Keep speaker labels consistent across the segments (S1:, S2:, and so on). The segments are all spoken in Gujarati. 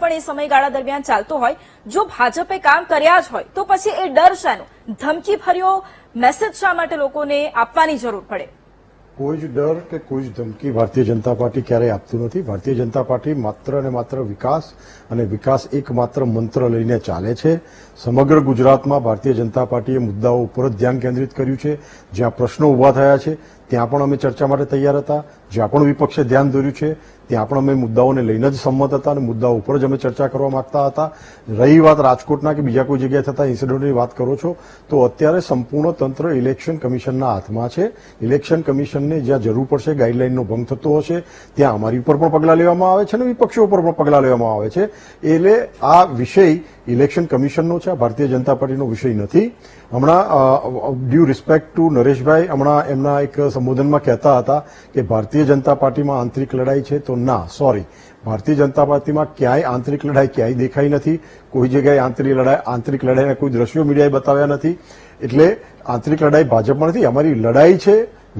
S1: પણ એ સમયગાળા દરમિયાન ચાલતો હોય, જો ભાજપે કામ કર્યા જ હોય તો પછી એ ડર શાનો? ધમકી ભર્યો મેસેજ શા માટે લોકોને આપવાની જરૂર પડે?
S2: કોઈ જ ડર કે કોઈ જ ધમકી ભારતીય જનતા પાર્ટી ક્યારેય આપતું નથી. ભારતીય જનતા પાર્ટી માત્ર અને માત્ર વિકાસ અને વિકાસ એકમાત્ર મંત્ર લઈને ચાલે છે. સમગ્ર ગુજરાતમાં ભારતીય જનતા પાર્ટીએ મુદ્દાઓ ઉપર જ ધ્યાન કેન્દ્રિત કર્યું છે. જ્યાં પ્રશ્નો ઉભા થયા છે ત્યાં પણ અમે ચર્ચા માટે તૈયાર હતા. જ્યાં પણ વિપક્ષે ધ્યાન દોર્યું છે ત્યાં પણ અમે મુદ્દાઓને લઈને જ સંમત હતા અને મુદ્દાઓ ઉપર જ અમે ચર્ચા કરવા માંગતા હતા. રહી વાત રાજકોટના કે બીજા કોઈ જગ્યાએ થતા ઇન્સિડન્ટની વાત કરો છો તો અત્યારે સંપૂર્ણ તંત્ર ઇલેક્શન કમિશનના હાથમાં છે. ઇલેક્શન કમિશનને જ્યાં જરૂર પડશે ગાઈડલાઈનનો ભંગ થતો હશે ત્યાં અમારી ઉપર પણ પગલાં લેવામાં આવે છે અને વિપક્ષો ઉપર પણ પગલાં લેવામાં આવે છે. એટલે આ વિષય ઇલેક્શન કમિશનનો છે, ભારતીય જનતા પાર્ટીનો વિષય નથી. હમણાં ડ્યુ રિસ્પેક્ટ ટુ નરેશભાઈ હમણાં એમના એક સંબોધનમાં કહેતા હતા કે ભારતીય જનતા પાર્ટીમાં આંતરિક લડાઈ છે, તો ના, સોરી, ભારતીય જનતા પાર્ટીમાં ક્યાંય આંતરિક લડાઈ ક્યાંય દેખાઈ નથી. કોઈ જગ્યાએ આંતરિક લડાઈના કોઈ દ્રશ્યો મીડિયાએ બતાવ્યા નથી. એટલે આંતરિક લડાઈ ભાજપમાં નથી. અમારી લડાઈ છે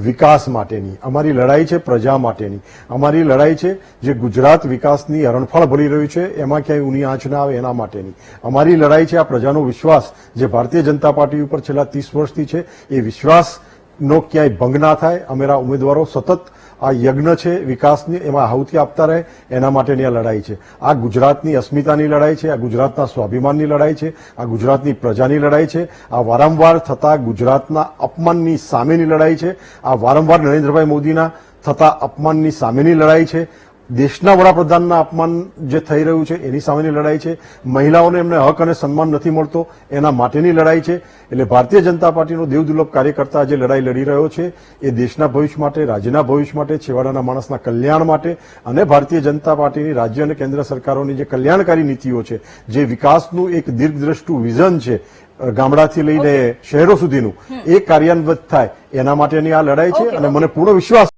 S2: વિકાસ માટેની, અમારી લડાઈ છે પ્રજા માટેની, અમારી લડાઈ છે જે ગુજરાત વિકાસની હરણફાળ ભરી રહ્યું છે એમાં ક્યાંય ઊની આંચ ના આવે એના માટેની. અમારી લડાઈ છે આ પ્રજાનો વિશ્વાસ જે ભારતીય જનતા પાર્ટી ઉપર છેલ્લા 30 વર્ષથી છે એ વિશ્વાસનો ક્યાંય ભંગ ના થાય. અમારા ઉમેદવારો સતત આ યજ્ઞ છે વિકાસની એમાં આહુતિ આપતા રહે એના માટેની આ લડાઈ છે. આ ગુજરાતની અસ્મિતાની લડાઈ છે, આ ગુજરાતના સ્વાભિમાનની લડાઈ છે, આ ગુજરાતની પ્રજાની લડાઈ છે, આ વારંવાર થતા ગુજરાતના અપમાનની સામેની લડાઈ છે, આ વારંવાર નરેન્દ્રભાઈ મોદીના થતા અપમાનની સામેની લડાઈ છે, દેશના વડાપ્રધાનના અપમાન જે થઈ રહ્યું છે એની સામેની લડાઈ છે, મહિલાઓને એમને હક અને સન્માન નથી મળતો એના માટેની લડાઈ છે. એટલે ભારતીય જનતા પાર્ટીનો દેવદુર્લભ કાર્યકર્તા જે લડાઈ લડી રહ્યો છે એ દેશના ભવિષ્ય માટે, રાજ્યના ભવિષ્ય માટે, છેવાડાના માણસના કલ્યાણ માટે અને ભારતીય જનતા પાર્ટીની રાજ્ય અને કેન્દ્ર સરકારોની જે કલ્યાણકારી નીતિઓ છે, જે વિકાસનું એક દીર્ઘદ્રષ્ટુ વિઝન છે ગામડાથી લઈને શહેરો સુધીનું, એ કાર્યાન્વિત થાય એના માટેની આ લડાઈ છે. અને મને પૂર્ણ વિશ્વાસ